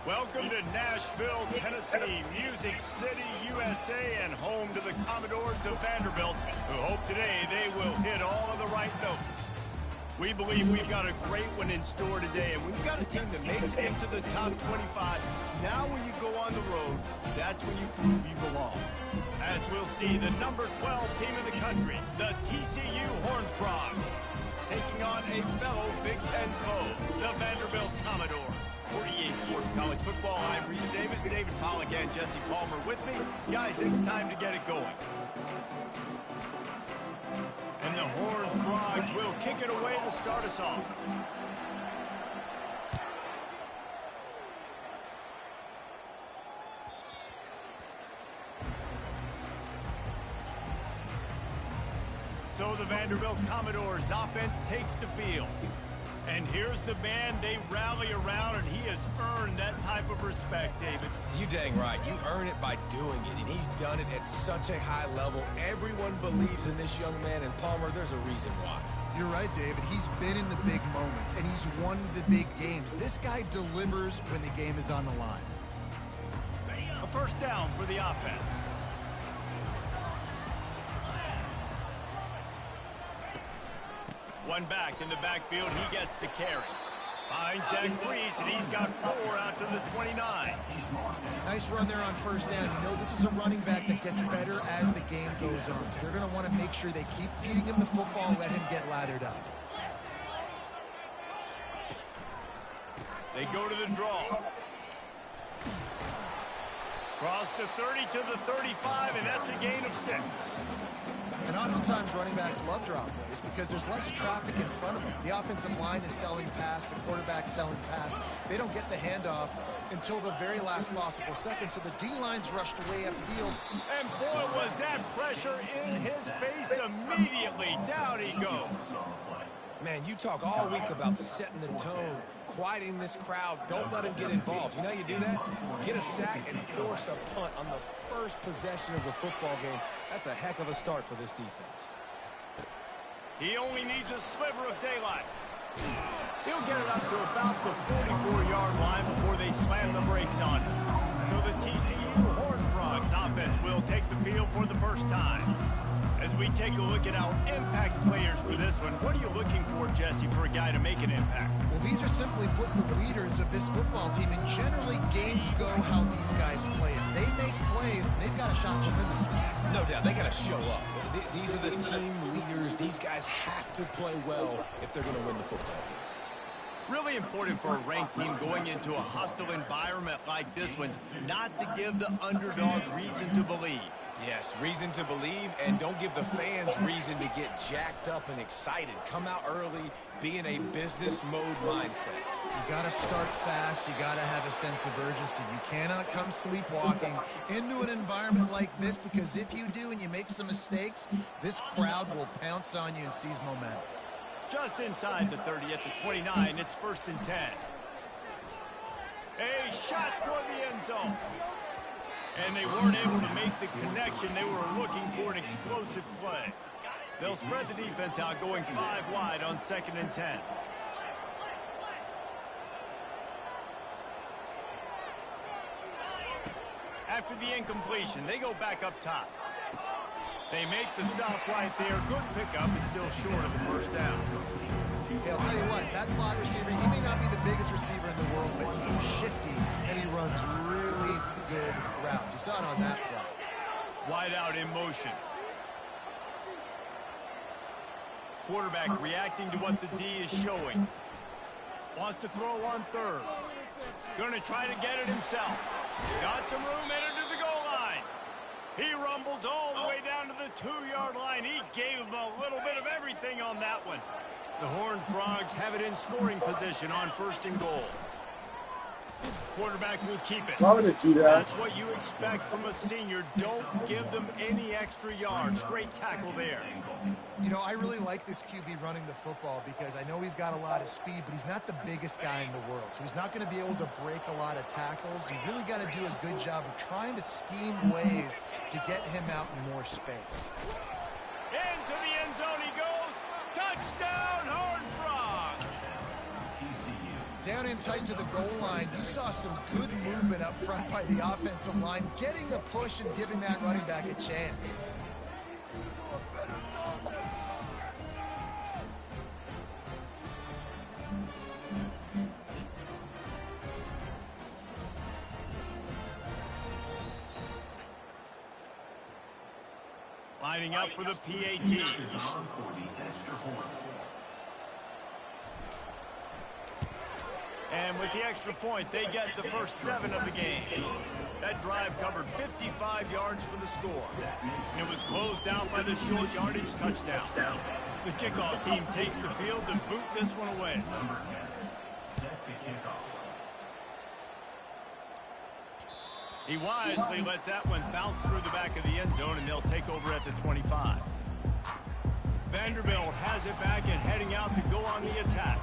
Welcome to Nashville, Tennessee, Music City, USA, and home to the Commodores of Vanderbilt, who hope today they will hit all of the right notes. We believe we've got a great one in store today, and we've got a team that makes it into the top 25. Now when you go on the road, that's when you prove you belong. As we'll see, the number 12 team in the country, the TCU Horned Frogs, taking on a fellow Big Ten foe, the Vanderbilt Commodores. For EA Sports College Football, I'm Reese Davis, David Pollack, and Jesse Palmer with me. Guys, it's time to get it going. And the Horned Frogs will kick it away to start us off. So the Vanderbilt Commodores offense takes the field. And here's the man they rally around, and he has earned that type of respect, David. You dang right. You earn it by doing it, and he's done it at such a high level. Everyone believes in this young man, and Palmer, there's a reason why. You're right, David. He's been in the big moments, and he's won the big games. This guy delivers when the game is on the line. A first down for the offense. One back in the backfield, he gets the carry. Finds Zach Reese, and he's got 4 out to the 29. Nice run there on first down. You know, this is a running back that gets better as the game goes on. So they're going to want to make sure they keep feeding him the football and let him get lathered up. They go to the draw. Cross the 30 to the 35, and that's a gain of 6. And oftentimes running backs love draw plays because there's less traffic in front of them. The offensive line is selling pass, the quarterback's selling pass. They don't get the handoff until the very last possible second, so the D-line's rushed away upfield. And boy, was that pressure in his face immediately. Down he goes. Man, you talk all week about setting the tone, quieting this crowd. Don't let him get involved. You know how you do that? Get a sack and force a punt on the first possession of the football game. That's a heck of a start for this defense. He only needs a sliver of daylight. He'll get it up to about the 44-yard line before they slam the brakes on him. So the TCU Horned Frogs offense will take the field for the first time. As we take a look at our impact players for this one, what are you looking for, Jesse, for a guy to make an impact? Well, these are simply put the leaders of this football team, and generally games go how these guys play. If they make plays, they've got a shot to win this one. No doubt, they got to show up. These are the team leaders. These guys have to play well if they're going to win the football game. Really important for a ranked team going into a hostile environment like this one, not to give the underdog reason to believe. Yes, reason to believe, and don't give the fans reason to get jacked up and excited. Come out early, be in a business mode mindset. You got to start fast. You got to have a sense of urgency. You cannot come sleepwalking into an environment like this, because if you do and you make some mistakes, this crowd will pounce on you and seize momentum. Just inside the 30 at the 29, it's 1st and 10. A shot for the end zone. And they weren't able to make the connection. They were looking for an explosive play. They'll spread the defense out, going 5 wide on 2nd and 10. After the incompletion, they go back up top. They make the stop right there. Good pickup, but still short of the first down. Hey, I'll tell you what, that slot receiver, he may not be the biggest receiver in the world, but he's shifty, and he runs really good routes. You saw it on that play. Wide out in motion. Quarterback reacting to what the D is showing. Wants to throw on 3rd. Going to try to get it himself. Got some room, entered to the goal line. He rumbles all the way down to the 2-yard line. He gave him a little bit of everything on that one. The Horned Frogs have it in scoring position on 1st and goal. Quarterback will keep it. Why would it do that? That's what you expect from a senior. Don't give them any extra yards. Great tackle there. You know, I really like this QB running the football because I know he's got a lot of speed, but he's not the biggest guy in the world. So he's not going to be able to break a lot of tackles. You really got to do a good job of trying to scheme ways to get him out in more space. Into the end zone he goes. Touchdown, Horned Frogs! Down in tight to the goal line, you saw some good movement up front by the offensive line, getting a push and giving that running back a chance. Lining up for the PAT. And with the extra point, they get the first 7 of the game. That drive covered 55 yards for the score. And it was closed out by the short yardage touchdown. The kickoff team takes the field to boot this one away. He wisely lets that one bounce through the back of the end zone, and they'll take over at the 25. Vanderbilt has it back and heading out to go on the attack.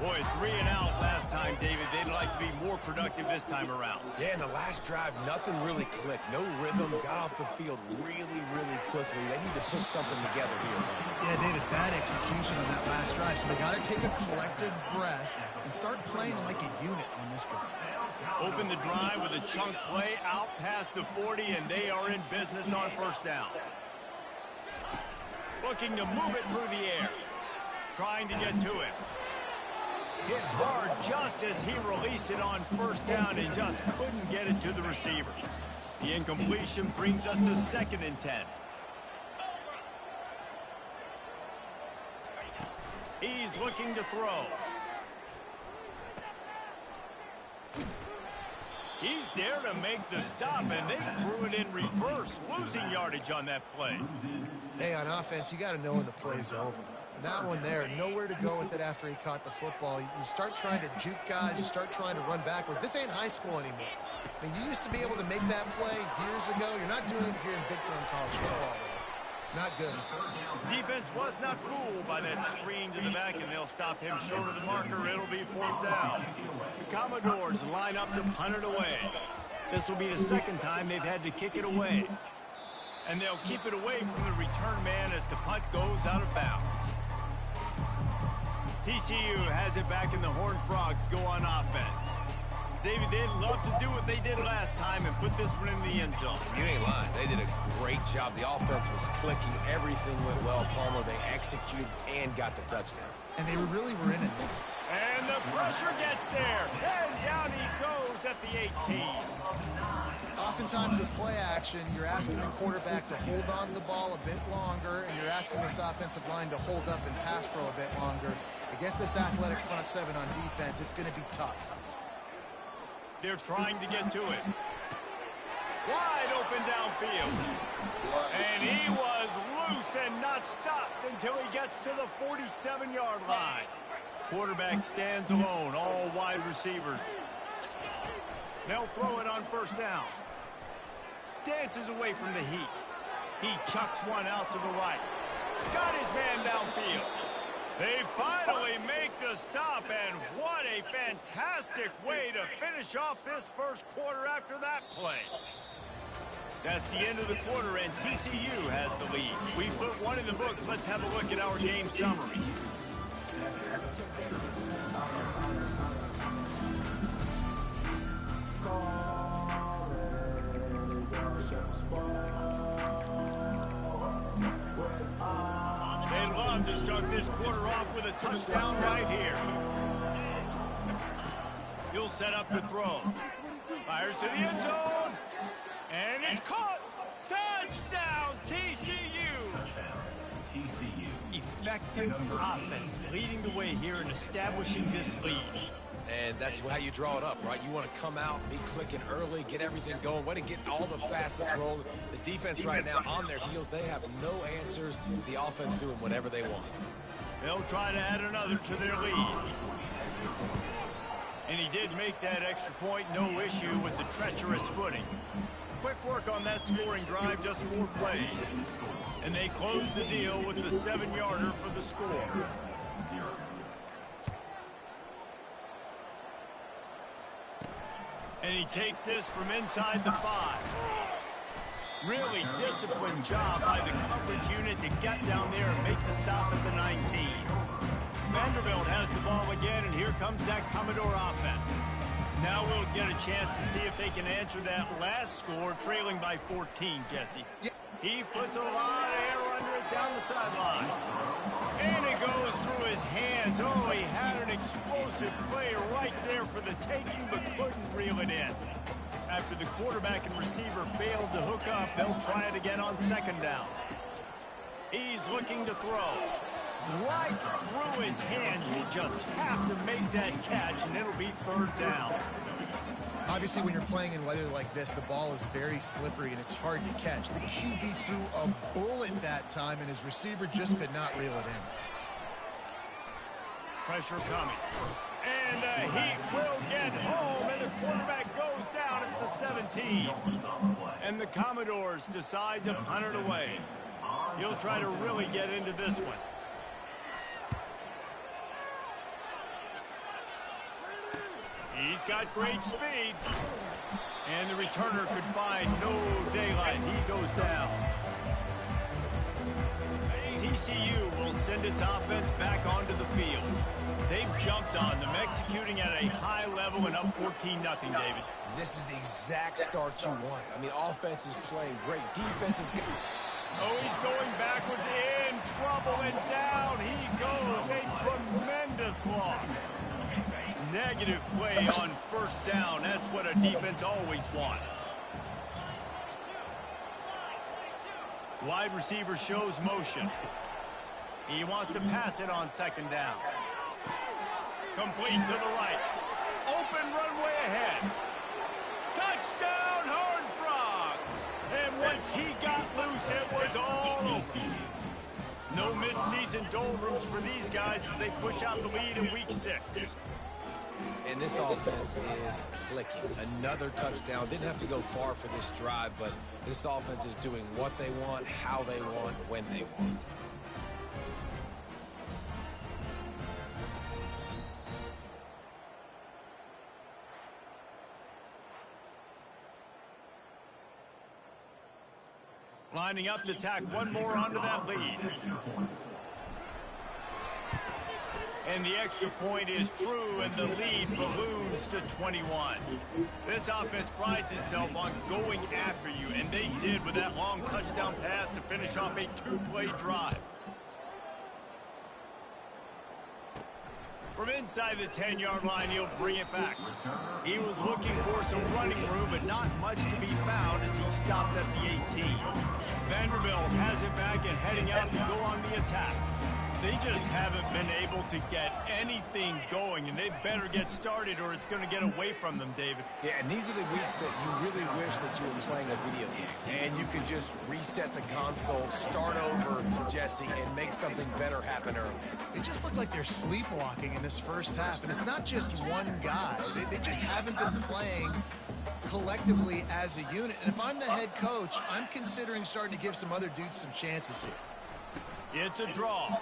Boy, 3 and out last time, David. They'd like to be more productive this time around. Yeah, in the last drive, nothing really clicked. No rhythm, got off the field really, really quickly. They need to put something together here. Yeah, David, bad execution on that last drive. So they got to take a collective breath and start playing like a unit on this drive. Open the drive with a chunk play out past the 40, and they are in business on first down. Looking to move it through the air. Trying to get to it. Hit hard just as he released it on first down and just couldn't get it to the receiver. The incompletion brings us to 2nd and 10. He's looking to throw. He's there to make the stop, and they threw it in reverse, losing yardage on that play. Hey, on offense, you got to know when the play's over. And that one there, nowhere to go with it after he caught the football. You start trying to juke guys. You start trying to run backward. This ain't high school anymore. I mean, you used to be able to make that play years ago. You're not doing it here in big-time college football. Not good. Defense was not fooled by that screen to the back, and they'll stop him short of the marker. It'll be 4th down. The Commodores line up to punt it away. This will be the 2nd time they've had to kick it away. And they'll keep it away from the return man as the punt goes out of bounds. TCU has it back, and the Horned Frogs go on offense. David, they'd love to do what they did last time and put this one in the end zone. You ain't lying. They did a great job. The offense was clicking. Everything went well, Palmer. They executed and got the touchdown. And they really were in it. And the pressure gets there. And down he goes at the 18. Oftentimes with play action, you're asking the quarterback to hold on to the ball a bit longer, and you're asking this offensive line to hold up and pass pro a bit longer. Against this athletic front 7 on defense, it's going to be tough. They're trying to get to it. Wide open downfield. And he was loose and not stopped until he gets to the 47-yard line. Quarterback stands alone, all wide receivers. They'll throw it on first down. Dances away from the heat. He chucks one out to the right. Got his man downfield. They finally make the stop, and what a fantastic way to finish off this first quarter after that play. That's the end of the quarter, and TCU has the lead. We put one in the books. Let's have a look at our game summary. They'd love to start this quarter off with a touchdown right here. He'll set up to throw. Fires to the end zone. And it's caught. Touchdown, TCU. Effective offense leading the way here and establishing this lead. And that's how you draw it up, right? You want to come out, be clicking early, get everything going, want to get all the facets rolling. The defense right now on their heels, they have no answers. The offense doing whatever they want. They'll try to add another to their lead. And he did make that extra point, no issue with the treacherous footing. Quick work on that scoring drive, just 4 plays. And they close the deal with the 7-yarder for the score. And he takes this from inside the 5. Really disciplined job by the coverage unit to get down there and make the stop at the 19. Vanderbilt has the ball again, and here comes that Commodore offense. Now we'll get a chance to see if they can answer that last score, trailing by 14, Jesse. Yeah. He puts a lot of air under it down the sideline. And it goes through his hands. Oh, he had an explosive play right there for the taking, but couldn't reel it in. After the quarterback and receiver failed to hook up, they'll try it again on second down. He's looking to throw. Right through his hands. You just have to make that catch, and it'll be third down. Obviously, when you're playing in weather like this, the ball is very slippery, and it's hard to catch. The QB threw a bullet that time, and his receiver just could not reel it in. Pressure coming. And the Heat will get home, and the quarterback goes down at the 17. And the Commodores decide to punt it away. He'll try to really get into this one. He's got great speed. And the returner could find no daylight. He goes down. TCU will send its offense back onto the field. They've jumped on them, executing at a high level and up 14-0, David. This is the exact start you want. I mean, offense is playing great. Defense is good. Oh, he's going backwards, in trouble, and down he goes. A tremendous loss. Negative play on first down. That's what a defense always wants. Wide receiver shows motion. He wants to pass it on second down. Complete to the right. Open runway ahead. Touchdown, Horned Frogs! And once he got loose, it was all over. No mid-season doldrums for these guys as they push out the lead in week 6. And this offense is clicking. Another touchdown. Didn't have to go far for this drive, but this offense is doing what they want, how they want, when they want. Lining up to tack one more onto that lead. And the extra point is true, and the lead balloons to 21. This offense prides itself on going after you, and they did with that long touchdown pass to finish off a 2-play drive. From inside the 10-yard line, he'll bring it back. He was looking for some running room, but not much to be found as he stopped at the 18. Vanderbilt has it back and heading out to go on the attack. They just haven't been able to get anything going, and they better get started or it's going to get away from them, David. Yeah, and these are the weeks that you really wish that you were playing a video game. And you could just reset the console, start over, Jesse, and make something better happen early. They just look like they're sleepwalking in this first half, and it's not just one guy. They just haven't been playing collectively as a unit. And if I'm the head coach, I'm considering starting to give some other dudes some chances here. It's a draw.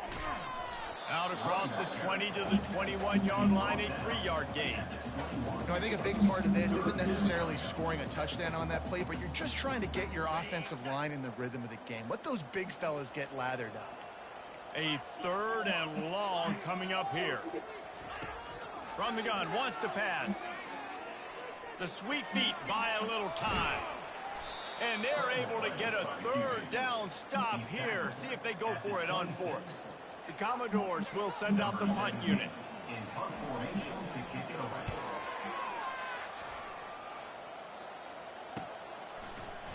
Out across the 20 to the 21-yard line, a 3-yard gain. You know, I think a big part of this isn't necessarily scoring a touchdown on that play, but you're just trying to get your offensive line in the rhythm of the game. Let those big fellas get lathered up. A 3rd and long coming up here. From the gun, wants to pass. The sweet feet buy a little time. And they're able to get a 3rd down stop here. See if they go for it on 4th. The Commodores will send out the punt unit.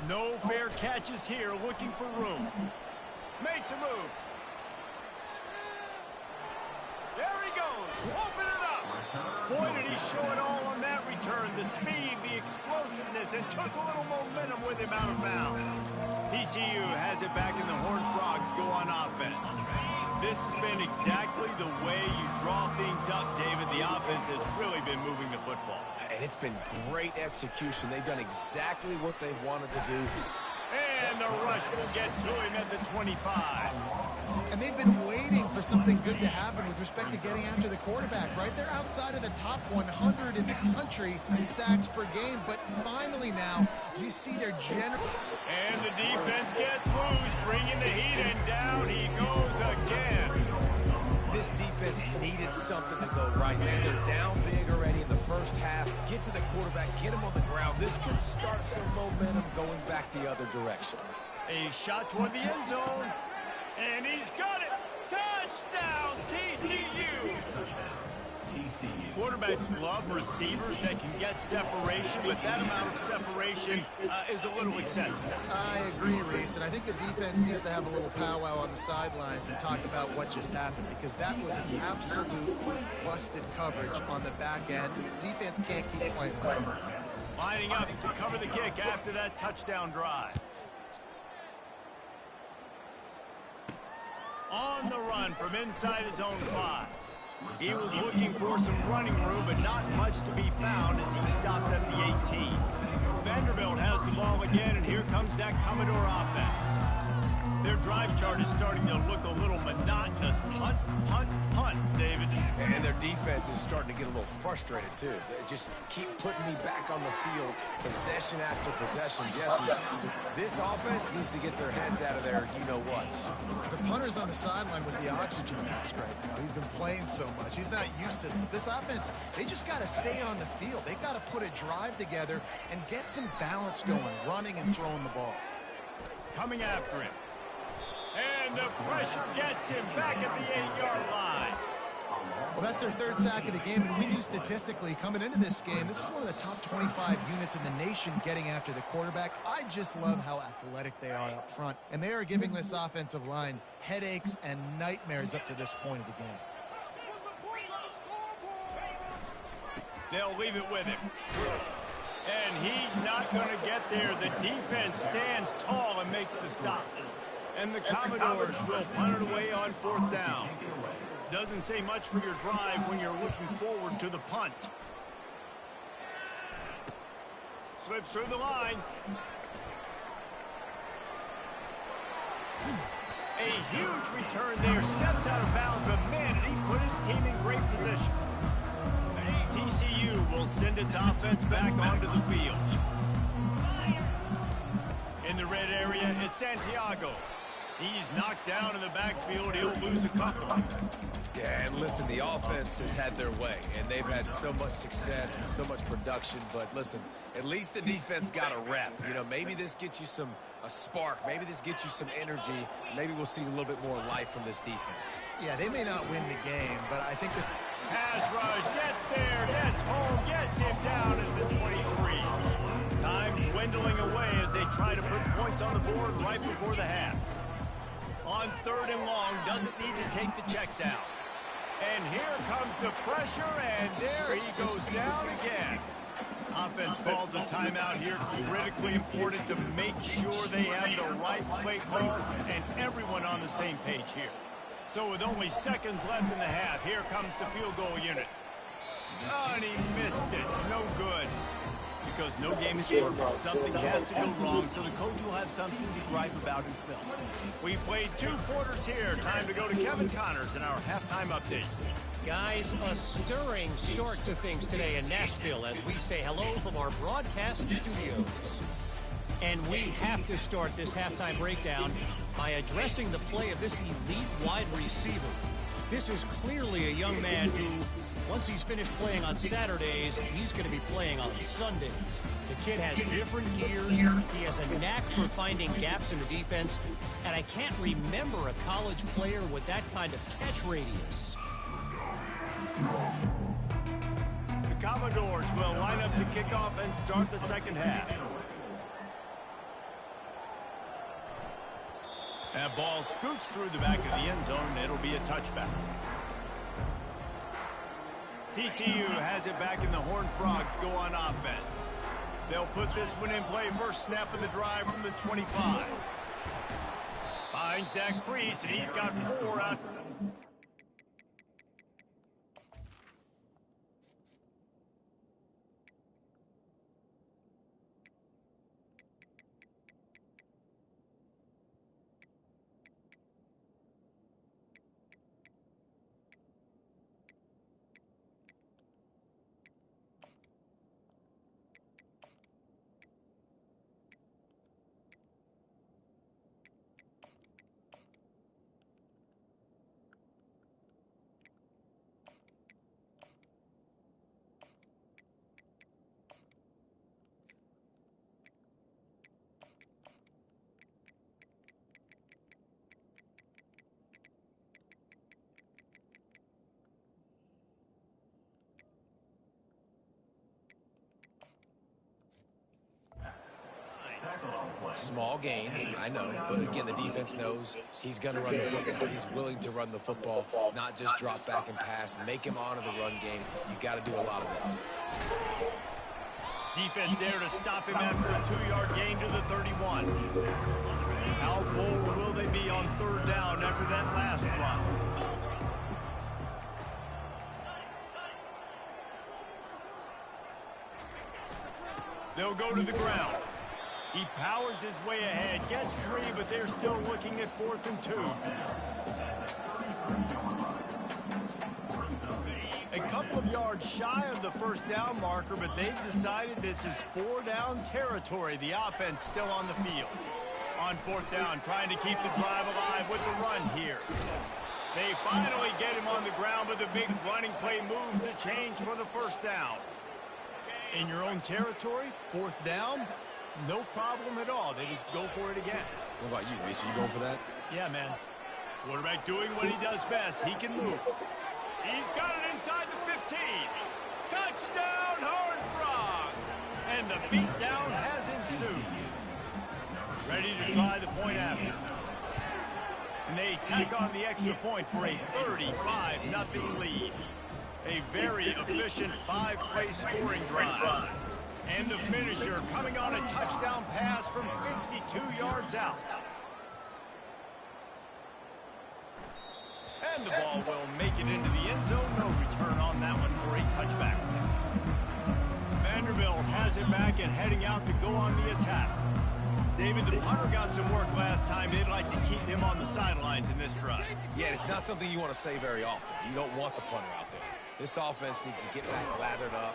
No fair catches here, looking for room. Makes a move. There he goes. Open it up. Boy, did he show it all on that return. The speed, the explosiveness, and took a little momentum with him out of bounds. TCU has it back, and the Horned Frogs go on offense. This has been exactly the way you draw things up, David. The offense has really been moving the football. And it's been great execution. They've done exactly what they've wanted to do. And the rush will get to him at the 25. And they've been waiting for something good to happen with respect to getting after the quarterback, right? They're outside of the top 100 in the country in sacks per game, but finally now you see their general... And the defense gets loose, bringing the heat, and down he goes again. This defense needed something to go right, man. They're down big already in the first half. Get to the quarterback, get him on the ground. This could start some momentum going back the other direction. A shot toward the end zone. And he's got it. Touchdown, TCU. Quarterbacks love receivers that can get separation, but that amount of separation is a little excessive. I agree, Reese, and I think the defense needs to have a little powwow on the sidelines and talk about what just happened, because that was an absolute busted coverage on the back end. Defense can't keep playing like that. Lining up to cover the kick after that touchdown drive. On the run from inside his own 5. He was looking for some running room, but not much to be found as he stopped at the 18. Vanderbilt has the ball again, and here comes that Commodore offense. Their drive chart is starting to look a little monotonous. Punt, punt, punt, David. And their defense is starting to get a little frustrated, too. They just keep putting me back on the field, possession after possession. Jesse, this offense needs to get their heads out of their you-know-whats. The punter's on the sideline with the oxygen mask right now. He's been playing so much. He's not used to this. This offense, they just got to stay on the field. They've got to put a drive together and get some balance going, running and throwing the ball. Coming after him. And the pressure gets him back at the 8-yard line. Well, that's their third sack of the game, and we knew statistically coming into this game, this is one of the top 25 units in the nation getting after the quarterback. I just love how athletic they are up front, and they are giving this offensive line headaches and nightmares up to this point of the game. They'll leave it with him. And he's not going to get there. The defense stands tall and makes the stop. And the Commodores will punt it away on 4th down. Doesn't say much for your drive when you're looking forward to the punt. Slips through the line. A huge return there. Steps out of bounds, but man, did he put his team in great position. TCU will send its offense back onto the field. In the red area, it's Santiago. He's knocked down in the backfield. He'll lose a couple. Yeah, and listen, the offense has had their way, and they've had so much success and so much production. But listen, at least the defense got a rep. You know, maybe this gets you a spark. Maybe this gets you some energy. Maybe we'll see a little bit more life from this defense. Yeah, they may not win the game, but I think that pass rush gets there, gets home, gets him down at the 23. Time dwindling away as they try to put points on the board right before the half. On 3rd and long, doesn't need to take the check down. And here comes the pressure, and there he goes down again. Offense calls a timeout here. Critically important to make sure they have the right play call and everyone on the same page here. So with only seconds left in the half, here comes the field goal unit. Oh, and he missed it. No good. Because no game is perfect. Something has to go wrong, so the coach will have something to gripe about in film. We played 2 quarters here. Time to go to Kevin Connors in our halftime update. Guys, a stirring start to things today in Nashville as we say hello from our broadcast studios. And we have to start this halftime breakdown by addressing the play of this elite wide receiver. This is clearly a young man who, once he's finished playing on Saturdays, he's going to be playing on Sundays. The kid has different gears. He has a knack for finding gaps in the defense. And I can't remember a college player with that kind of catch radius. The Commodores will line up to kick off and start the second half. That ball scoots through the back of the end zone, and it'll be a touchback. TCU has it back, and the Horned Frogs go on offense. They'll put this one in play. First snap of the drive from the 25. Finds that crease, and he's got 4 out. Small gain, I know, but again, the defense knows he's going to run the football. He's willing to run the football, not just drop back and pass, make him honor the run game. You got to do a lot of this. Defense there to stop him after a 2-yard gain to the 31. How bold will they be on 3rd down after that last run? They'll go to the ground. He powers his way ahead, gets 3, but they're still looking at 4th and 2. A couple of yards shy of the 1st down marker, but they've decided this is 4-down territory. The offense still on the field. On 4th down, trying to keep the drive alive with the run here. They finally get him on the ground, but the big running play moves the change for the 1st down. In your own territory, 4th down, no problem at all. They just go for it again. What about you, Reese? Are you going for that? Yeah, man. Quarterback doing what he does best. He can move. He's got it inside the 15. Touchdown, Horned Frogs! And the beatdown has ensued. Ready to try the point after. And they tack on the extra point for a 35-0 lead. A very efficient 5-play scoring drive. And the finisher coming on a touchdown pass from 52 yards out. And the ball will make it into the end zone. No return on that one for a touchback. Vanderbilt has it back and heading out to go on the attack. David, the punter got some work last time. They'd like to keep him on the sidelines in this drive. Yeah, it's not something you want to say very often. You don't want the punter out there. This offense needs to get back lathered up.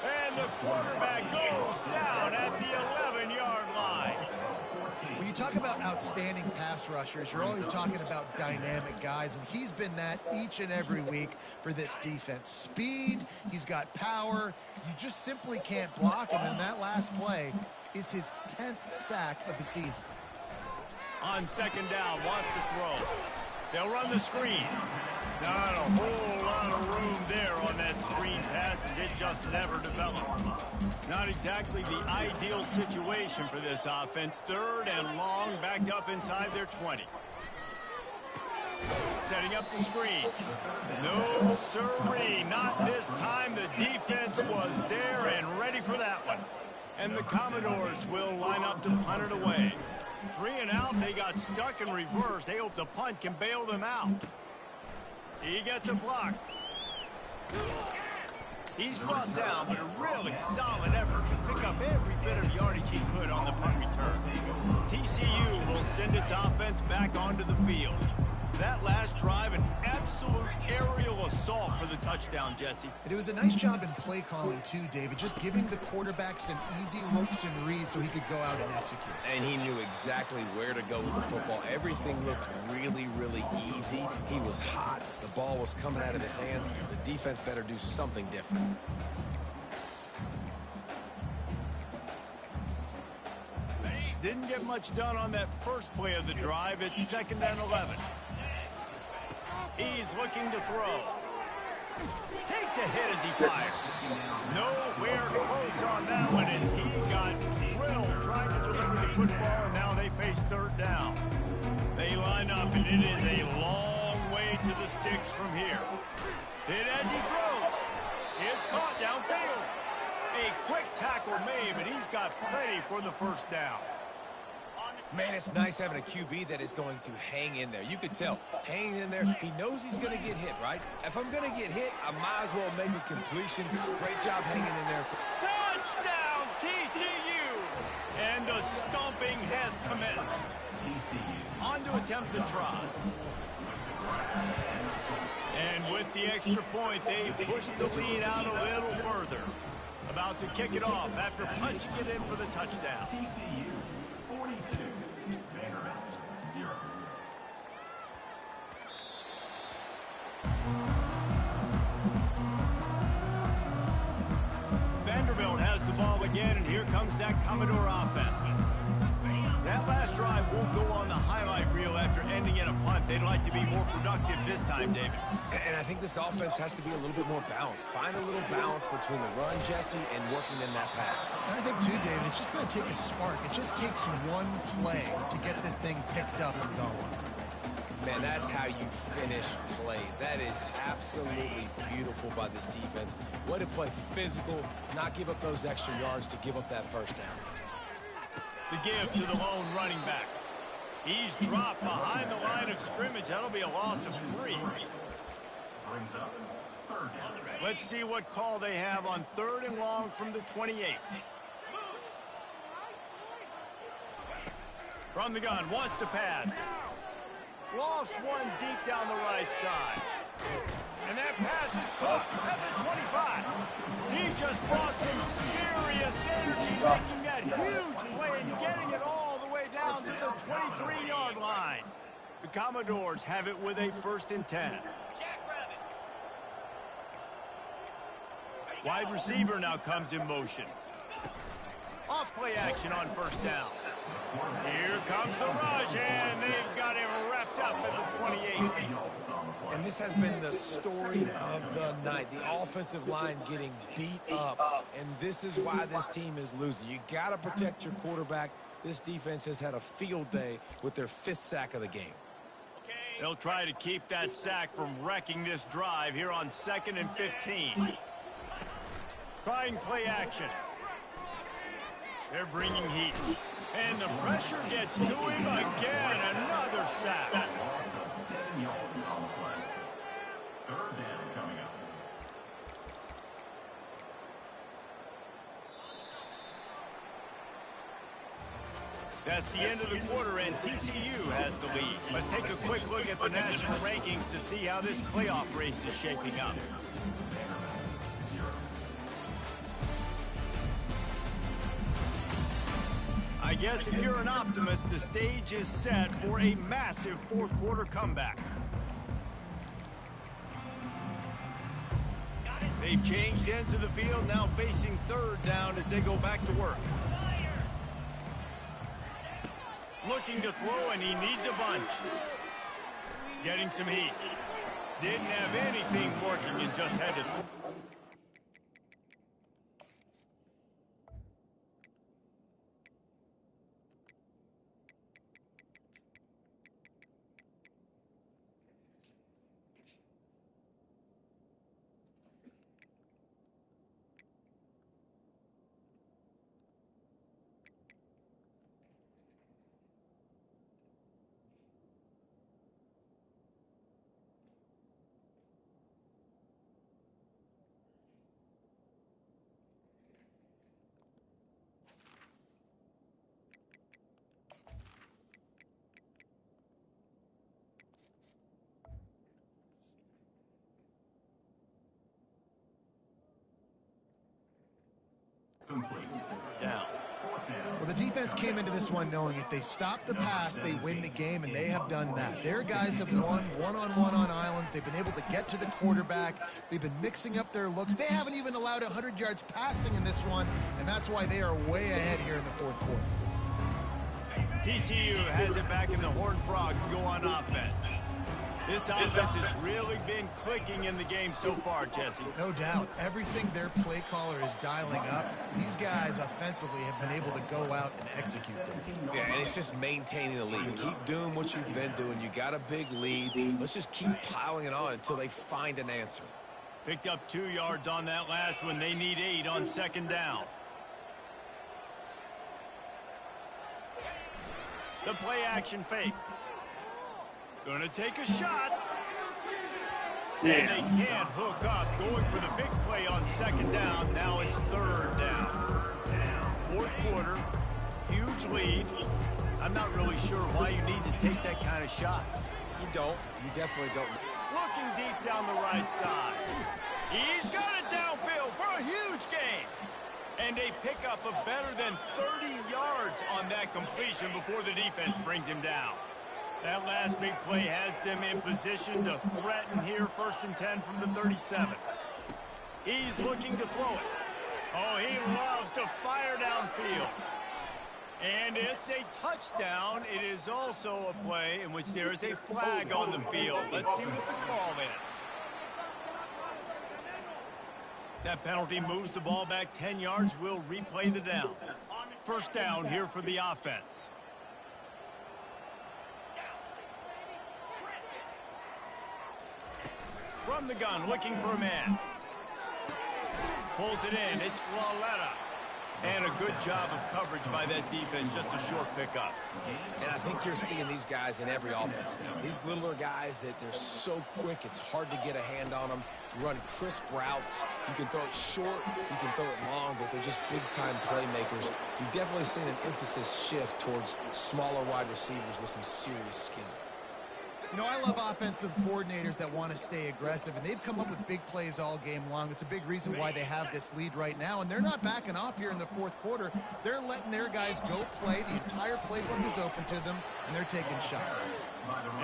And the quarterback goes down at the 11-yard line. When you talk about outstanding pass rushers, you're always talking about dynamic guys, and he's been that each and every week for this defense. Speed, he's got power. You just simply can't block him, and that last play is his 10th sack of the season. On 2nd down, wants to throw. They'll run the screen. Not a whole lot of room there on that screen pass, as it just never developed. Not exactly the ideal situation for this offense. 3rd and long, backed up inside their 20. Setting up the screen. No sirree, not this time. The defense was there and ready for that one. And the Commodores will line up to punt it away. 3 and out, they got stuck in reverse. They hope the punt can bail them out. He gets a block. He's brought down, but a really solid effort to pick up every bit of yardage he could on the punt return. TCU will send its offense back onto the field. That last drive, an absolute aerial assault for the touchdown, Jesse. And it was a nice job in play calling too, David, just giving the quarterback some easy looks and reads so he could go out and execute. And he knew exactly where to go with the football. Everything looked really, really easy. He was hot. The ball was coming out of his hands. The defense better do something different. Didn't get much done on that first play of the drive. It's 2nd and 11. He's looking to throw. Takes a hit as he fires. Nowhere close on that one as he got drilled trying to deliver the football, and now they face 3rd down. They line up, and it is a long way to the sticks from here. Hit as he throws. It's caught downfield. A quick tackle made, but he's got plenty for the 1st down. Man, it's nice having a QB that is going to hang in there. You could tell, hanging in there, he knows he's going to get hit, right? If I'm going to get hit, I might as well make a completion. Great job hanging in there. Touchdown, TCU! And the stomping has commenced. On to attempt the try. And with the extra point, they push the lead out a little further. About to kick it off after punching it in for the touchdown. TCU 42, Vanderbilt 0. Vanderbilt has the ball again, and here comes that Commodore offense. That last drive won't go on the highlight reel after ending in a punt. They'd like to be more productive this time, David. And I think this offense has to be a little bit more balanced. Find a little balance between the run, Jesse, and working in that pass. And I think, too, David, it's just going to take a spark. It just takes one play to get this thing picked up and going. Man, that's how you finish plays. That is absolutely beautiful by this defense. Way to play physical, not give up those extra yards to give up that first down. The give to the lone running back. He's dropped behind the line of scrimmage. That'll be a loss of 3. Brings up third down. Let's see what call they have on 3rd and long from the 28. From the gun, wants to pass. Lost one deep down the right side. And that pass is caught at the 25. He just brought some serious energy, making that huge play and getting it all the way down to the 23-yard line. The Commodores have it with a 1st and 10. Wide receiver now comes in motion. Off play action on 1st down. Here comes the rush, and they've got him wrapped up at the 28. And this has been the story of the night. The offensive line getting beat up, and this is why this team is losing. You got to protect your quarterback. This defense has had a field day with their 5th sack of the game. They'll try to keep that sack from wrecking this drive here on 2nd and 15. Trying play action. They're bringing heat. And the pressure gets to him again. Another sack. Loss of 7 yards on the play. 3rd down coming up. That's the end of the quarter, and TCU has the lead. Let's take a quick look at the national rankings to see how this playoff race is shaping up. I guess if you're an optimist, the stage is set for a massive 4th quarter comeback. They've changed ends of the field, now facing 3rd down as they go back to work. Looking to throw, and he needs a bunch. Getting some heat. Didn't have anything working and just had to throw. Down. Well, the defense came into this one knowing if they stop the pass, they win the game, and they have done that. Their guys have won one-on-one on islands. They've been able to get to the quarterback. They've been mixing up their looks. They haven't even allowed 100 yards passing in this one, and that's why they are way ahead here in the 4th quarter. TCU has it back, and the Horned Frogs go on offense. This offense has really been clicking in the game so far, Jesse. No doubt. Everything their play caller is dialing up, these guys offensively have been able to go out and execute them. Yeah, and it's just maintaining the lead. Keep doing what you've been doing. You got a big lead. Let's just keep piling it on until they find an answer. Picked up 2 yards on that last one. They need 8 on 2nd down. The play action fake. Gonna take a shot. And they can't hook up. Going for the big play on 2nd down. Now it's 3rd down. 4th quarter. Huge lead. I'm not really sure why you need to take that kind of shot. You don't. You definitely don't. Looking deep down the right side. He's got it downfield for a huge gain. And they pick up a better than 30 yards on that completion before the defense brings him down. That last big play has them in position to threaten here. 1st and 10 from the 37. He's looking to throw it. Oh, he loves to fire downfield. And it's a touchdown. It is also a play in which there is a flag on the field. Let's see what the call is. That penalty moves the ball back 10 yards. We'll replay the down. First down here for the offense. From the gun, looking for a man. Pulls it in. It's Flawletta. And a good job of coverage by that defense. Just a short pickup. And I think you're seeing these guys in every offense now. These littler guys that they're so quick, it's hard to get a hand on them. Run crisp routes. You can throw it short, you can throw it long, but they're just big-time playmakers. You've definitely seen an emphasis shift towards smaller wide receivers with some serious skill. You know, I love offensive coordinators that want to stay aggressive, and they've come up with big plays all game long. It's a big reason why they have this lead right now, and they're not backing off here in the fourth quarter. They're letting their guys go play. The entire playbook is open to them, and they're taking shots.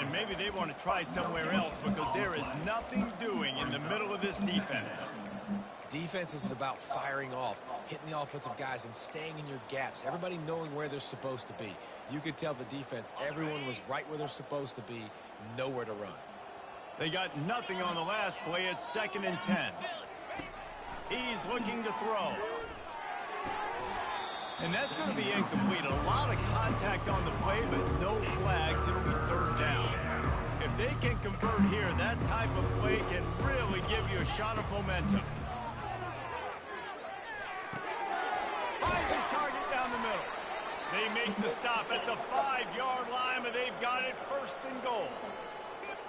And maybe they want to try somewhere else because there is nothing doing in the middle of this defense. Defense is about firing off, hitting the offensive guys and staying in your gaps. Everybody knowing where they're supposed to be. You could tell the defense, everyone was right where they're supposed to be, nowhere to run. They got nothing on the last play. It's 2nd and 10. He's looking to throw. And that's going to be incomplete. A lot of contact on the play, but no flags. It'll be 3rd down. If they can convert here, that type of play can really give you a shot of momentum. Finds his target down the middle. They make the stop at the 5-yard line, but they've got it 1st and goal.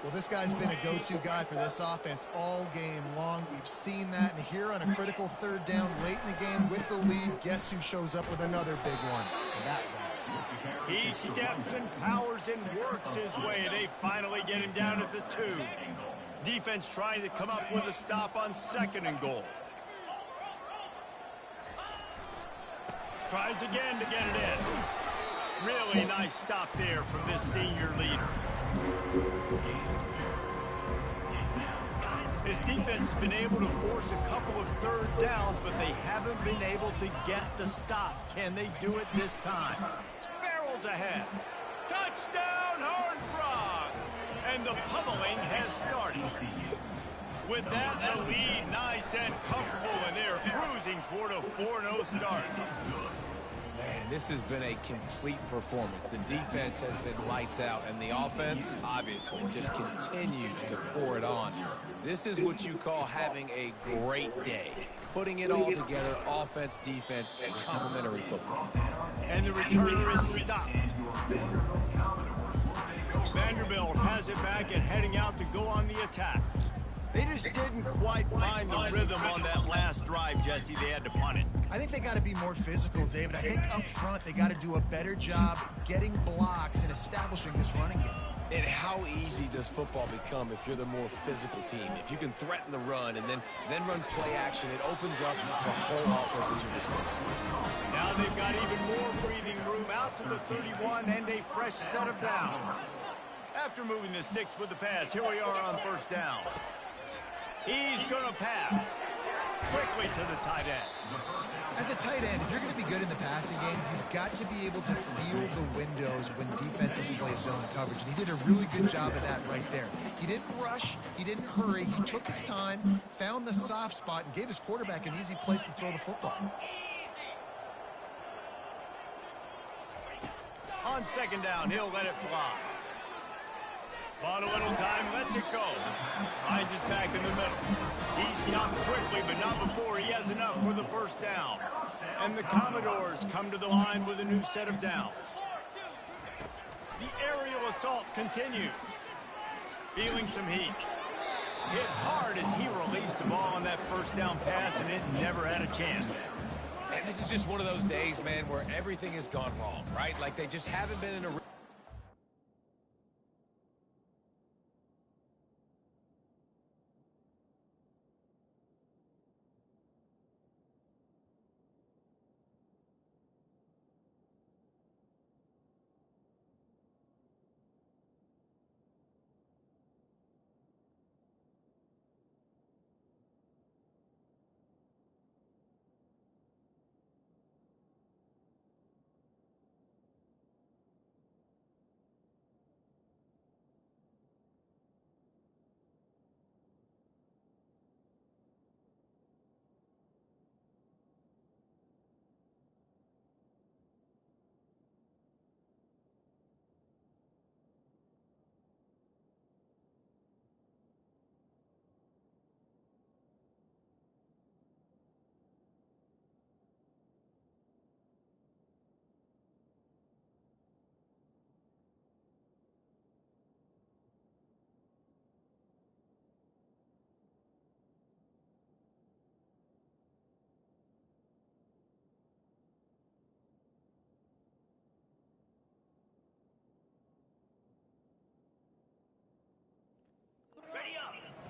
Well, this guy's been a go-to guy for this offense all game long. We've seen that, and here on a critical 3rd down late in the game with the lead, guess who shows up with another big one? That guy. He steps and powers and works his way. They finally get him down at the 2. Defense trying to come up with a stop on 2nd and goal. Tries again to get it in. Really nice stop there from this senior leader. His defense has been able to force a couple of 3rd downs, but they haven't been able to get the stop. Can they do it this time? Barrels ahead. Touchdown, Horned Frogs! And the pummeling has started. With that, the lead nice and comfortable, and they're cruising toward a 4-0 start. Man, this has been a complete performance. The defense has been lights out, and the offense, obviously, just continues to pour it on. This is what you call having a great day. Putting it all together, offense, defense, and complementary football. And the returner is stopped. Vanderbilt has it back and heading out to go on the attack. They just didn't quite find the rhythm on that last drive, Jesse. They had to punt it. I think they got to be more physical, David. I think up front they got to do a better job getting blocks and establishing this running game. And how easy does football become if you're the more physical team? If you can threaten the run and then run play action, it opens up the whole offense at your disposal. Now they've got even more breathing room out to the 31 and a fresh set of downs. After moving the sticks with the pass, here we are on 1st down. He's going to pass quickly to the tight end. As a tight end, if you're going to be good in the passing game, you've got to be able to feel the windows when defenses play zone coverage. And he did a really good job of that right there. He didn't rush. He didn't hurry. He took his time, found the soft spot, and gave his quarterback an easy place to throw the football. On 2nd down, he'll let it fly. Bought a little time, lets it go. Finds his back in the middle. He stopped quickly, but not before he has enough for the 1st down. And the Commodores come to the line with a new set of downs. The aerial assault continues. Feeling some heat. Hit hard as he released the ball on that 1st down pass, and it never had a chance. And this is just one of those days, man, where everything has gone wrong, right? Like they just haven't been in a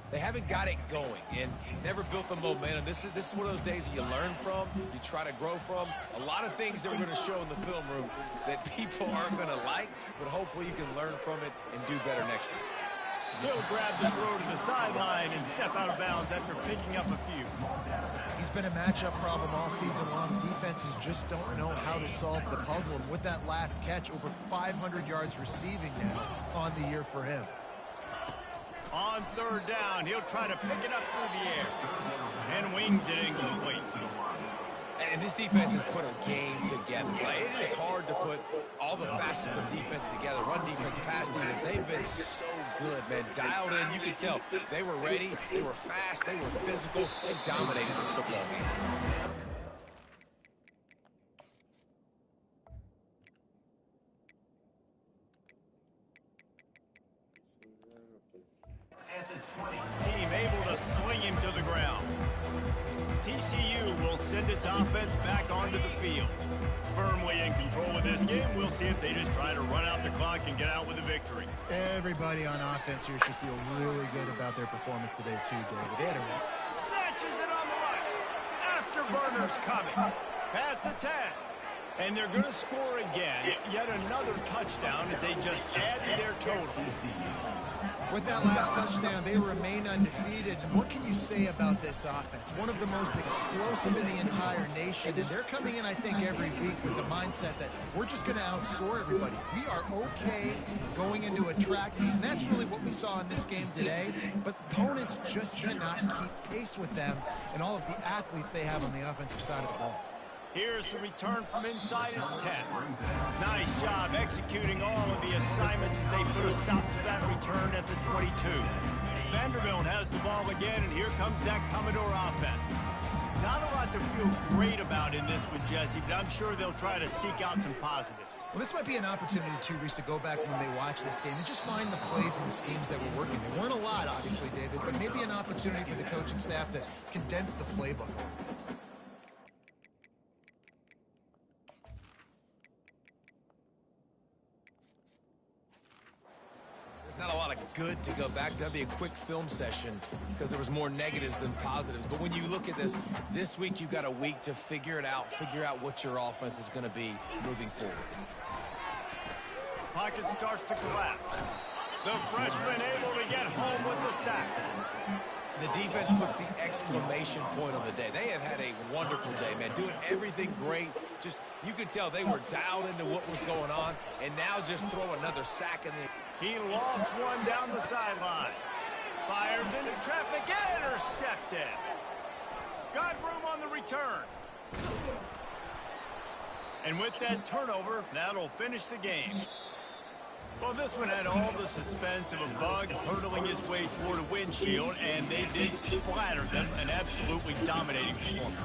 They haven't got it going and never built the momentum. This is one of those days that you learn from, you try to grow from. A lot of things that we're going to show in the film room that people aren't going to like, but hopefully you can learn from it and do better next time. He'll grab the throw to the sideline and step out of bounds after picking up a few. He's been a matchup problem all season long. Defenses just don't know how to solve the puzzle. And with that last catch, over 500 yards receiving now on the year for him. On third down, he'll try to pick it up through the air. And wings it incomplete. And this defense has put a game together, right? It is hard to put all the facets of defense together. Run defense, pass defense. They've been so good, man. Dialed in, you could tell. They were ready, they were fast, they were physical. They dominated this football game. Team able to swing him to the ground. TCU will send its offense back onto the field. Firmly in control of this game, we'll see if they just try to run out the clock and get out with a victory. Everybody on offense here should feel really good about their performance today too, David. They had a... Snatches it on the right. Afterburner's coming. Past the 10. And they're going to score again. Yet another touchdown as they just add to their total. With that last touchdown, they remain undefeated. What can you say about this offense? One of the most explosive in the entire nation. And they're coming in, I think, every week with the mindset that we're just going to outscore everybody. We are okay going into a track meet. And that's really what we saw in this game today. But opponents just cannot keep pace with them and all of the athletes they have on the offensive side of the ball. Here's the return from inside his 10. Nice job executing all of the assignments as they put a stop to that return at the 22. Vanderbilt has the ball again, and here comes that Commodore offense. Not a lot to feel great about in this one, Jesse, but I'm sure they'll try to seek out some positives. Well, this might be an opportunity, too, Reese, to go back when they watch this game and just find the plays and the schemes that were working. There weren't a lot, obviously, David, but maybe an opportunity for the coaching staff to condense the playbook a little bit. Not a lot of good to go back to. That'd be a quick film session because there was more negatives than positives. But when you look at this week you've got a week to figure it out, figure out what your offense is going to be moving forward. Pocket starts to collapse. The freshman able to get home with the sack. The defense puts the exclamation point on the day. They have had a wonderful day, man. Doing everything great. Just, you could tell they were dialed into what was going on, and now just throw another sack in the... He lofts one down the sideline. Fires into traffic, intercepted. Got room on the return. And with that turnover, that'll finish the game. Well, this one had all the suspense of a bug hurtling his way toward a windshield, and they did splatter them, an absolutely dominating performance.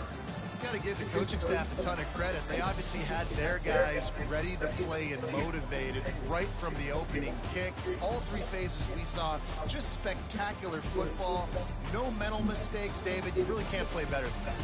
Got to give the coaching staff a ton of credit. They obviously had their guys ready to play and motivated right from the opening kick. All three phases we saw, just spectacular football. No mental mistakes, David. You really can't play better than that.